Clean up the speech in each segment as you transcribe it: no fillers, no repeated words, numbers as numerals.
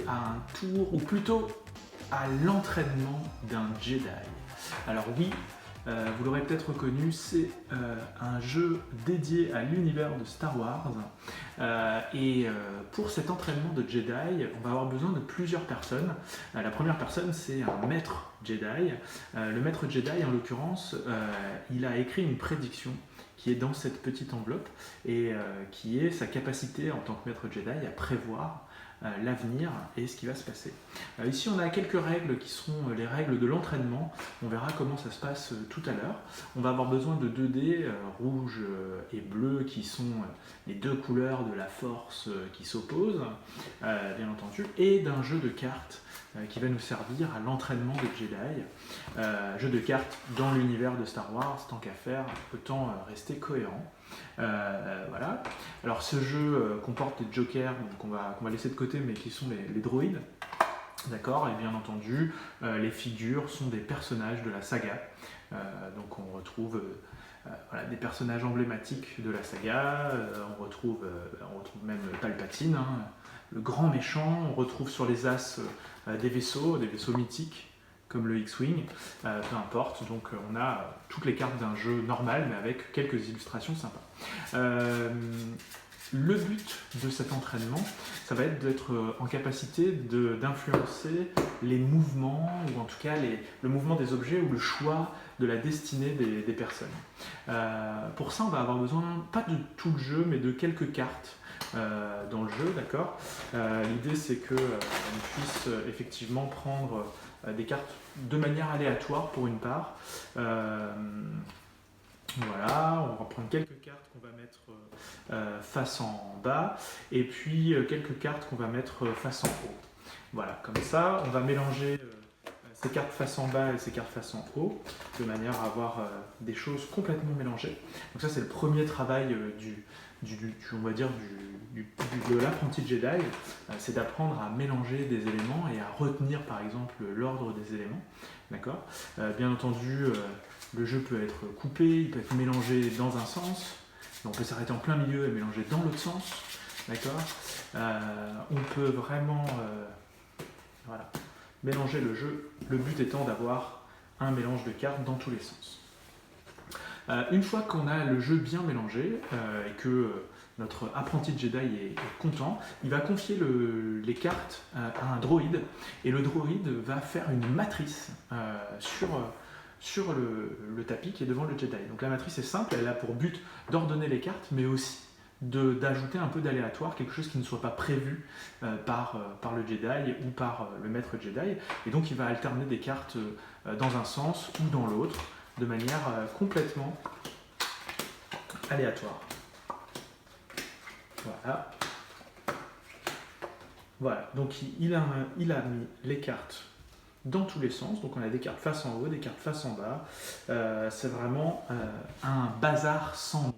à un tour, ou plutôt à l'entraînement d'un Jedi. Alors oui, vous l'aurez peut-être reconnu, c'est un jeu dédié à l'univers de Star Wars. Pour cet entraînement de Jedi, on va avoir besoin de plusieurs personnes. La première personne, c'est un maître Jedi. Le maître Jedi, en l'occurrence, il a écrit une prédiction qui est dans cette petite enveloppe et qui est sa capacité en tant que maître Jedi à prévoir l'avenir et ce qui va se passer. Ici, on a quelques règles qui sont les règles de l'entraînement. On verra comment ça se passe tout à l'heure. On va avoir besoin de 2 dés, rouge et bleu, qui sont les deux couleurs de la force qui s'opposent, bien entendu, et d'un jeu de cartes qui va nous servir à l'entraînement des Jedi. Jeu de cartes dans l'univers de Star Wars, tant qu'à faire, autant rester cohérent. Voilà. Alors ce jeu comporte des jokers qu'on va laisser de côté, mais qui sont les droïdes. D'accord, et bien entendu, les figures sont des personnages de la saga. Donc on retrouve voilà, des personnages emblématiques de la saga. On retrouve même Palpatine, hein, le grand méchant. On retrouve sur les as des vaisseaux mythiques comme le X-Wing, peu importe. Donc on a toutes les cartes d'un jeu normal, mais avec quelques illustrations sympas. Le but de cet entraînement, ça va être d'être en capacité d'influencer les mouvements, ou en tout cas le mouvement des objets ou le choix de la destinée des personnes. Pour ça, on va avoir besoin, pas de tout le jeu, mais de quelques cartes dans le jeu, d'accord. L'idée, c'est qu'on puisse effectivement prendre des cartes de manière aléatoire pour une part. Voilà, on va prendre quelques cartes qu'on va mettre face en bas, et puis quelques cartes qu'on va mettre face en haut. Voilà, comme ça, on va mélanger ces cartes face en bas et ces cartes face en haut, de manière à avoir des choses complètement mélangées. Donc ça, c'est le premier travail on va dire de l'apprenti Jedi, c'est d'apprendre à mélanger des éléments et à retenir, par exemple, l'ordre des éléments. D'accord. Bien entendu, le jeu peut être coupé, il peut être mélangé dans un sens, on peut s'arrêter en plein milieu et mélanger dans l'autre sens. D'accord. On peut vraiment voilà, mélanger le jeu, le but étant d'avoir un mélange de cartes dans tous les sens. Une fois qu'on a le jeu bien mélangé et que notre apprenti Jedi est content, il va confier les cartes à un droïde, et le droïde va faire une matrice sur le tapis qui est devant le Jedi. Donc la matrice est simple, elle a pour but d'ordonner les cartes, mais aussi d'ajouter un peu d'aléatoire, quelque chose qui ne soit pas prévu par le Jedi ou par le maître Jedi. Et donc il va alterner des cartes dans un sens ou dans l'autre, de manière complètement aléatoire. Voilà. Voilà, donc il a mis les cartes dans tous les sens. Donc on a des cartes face en haut, des cartes face en bas. C'est vraiment un bazar sans nom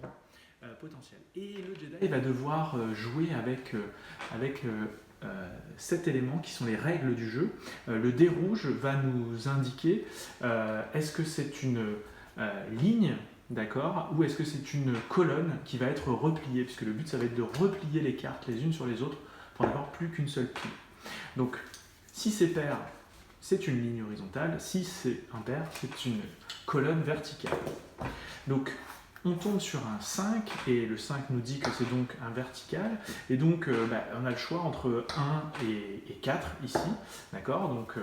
potentiel. Et le Jedi va devoir jouer avec 7 éléments qui sont les règles du jeu. Le dé rouge va nous indiquer est-ce que c'est une ligne, d'accord, ou est-ce que c'est une colonne qui va être repliée, puisque le but ça va être de replier les cartes les unes sur les autres pour n'avoir plus qu'une seule pile. Donc si c'est pair, c'est une ligne horizontale, si c'est impair, c'est une colonne verticale. Donc on tombe sur un 5, et le 5 nous dit que c'est donc un vertical, et donc on a le choix entre 1 et 4 ici, d'accord. Donc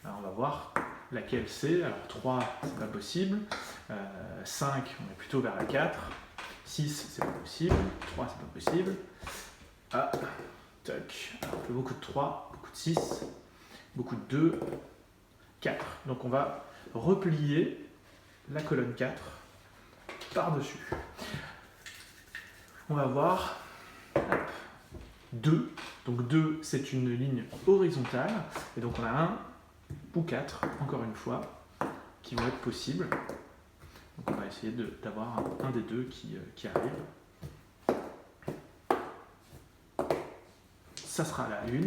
on va voir laquelle c'est. Alors 3, c'est pas possible, 5, on est plutôt vers la 4, 6, c'est pas possible, 3, c'est pas possible. Ah, toc. Alors, un peu beaucoup de 3, beaucoup de 6, beaucoup de 2, 4. Donc on va replier la colonne 4 par-dessus. On va voir 2. Donc 2, c'est une ligne horizontale. Et donc on a 1 ou 4, encore une fois, qui vont être possibles. Donc on va essayer d'avoir un des deux qui arrive. Ça sera la 1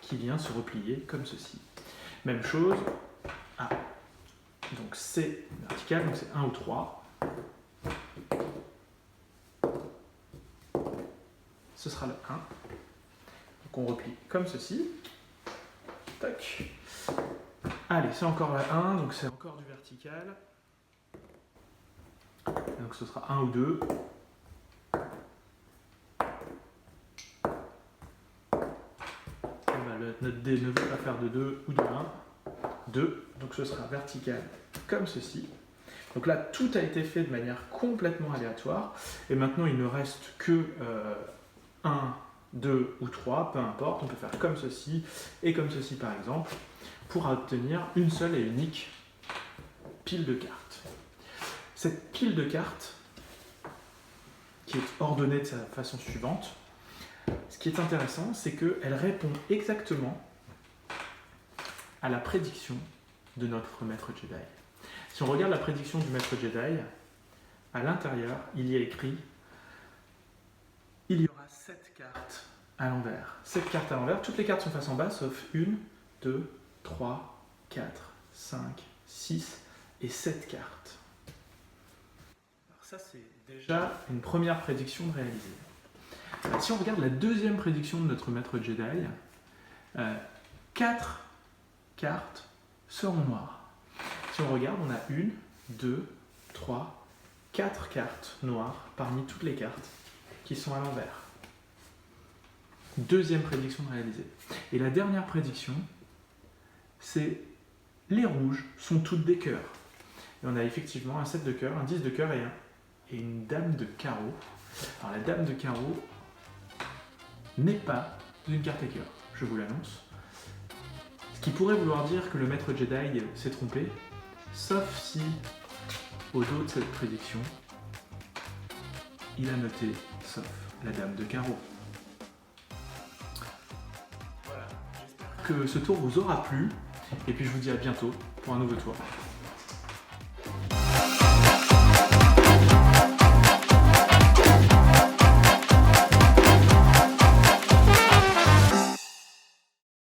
qui vient se replier comme ceci. Même chose. Ah. Donc c'est vertical, donc c'est 1 ou 3. Ce sera le 1. Donc qu'on replie comme ceci. Tac. Allez, c'est encore la 1, donc c'est encore du vertical. Donc ce sera 1 ou 2. Notre dé ne veut pas faire de 2 ou de 1. 2, donc ce sera vertical comme ceci. Donc là, tout a été fait de manière complètement aléatoire. Et maintenant, il ne reste que 1, 2 ou 3, peu importe. On peut faire comme ceci et comme ceci, par exemple, pour obtenir une seule et unique pile de cartes. Cette pile de cartes, qui est ordonnée de sa façon suivante, ce qui est intéressant, c'est qu'elle répond exactement à la prédiction de notre maître Jedi. Si on regarde la prédiction du maître Jedi, à l'intérieur, il y a écrit « Il y aura 7 cartes à l'envers ». 7 cartes à l'envers, toutes les cartes sont face en bas, sauf 1, 2, 3, 4, 5, 6 et 7 cartes. Alors ça, c'est déjà une première prédiction réalisée. Alors, si on regarde la deuxième prédiction de notre maître Jedi, 4 cartes seront noires. Si on regarde, on a 1, 2, 3, 4 cartes noires parmi toutes les cartes qui sont à l'envers. Deuxième prédiction réalisée. Et la dernière prédiction, c'est les rouges sont toutes des cœurs. Et on a effectivement un 7 de cœurs, un 10 de cœurs et une dame de carreau. Alors la dame de carreau n'est pas une carte à cœur, je vous l'annonce. Ce qui pourrait vouloir dire que le maître Jedi s'est trompé, sauf si, au dos de cette prédiction, il a noté sauf la dame de carreau. Voilà, j'espère que ce tour vous aura plu, et puis je vous dis à bientôt pour un nouveau tour.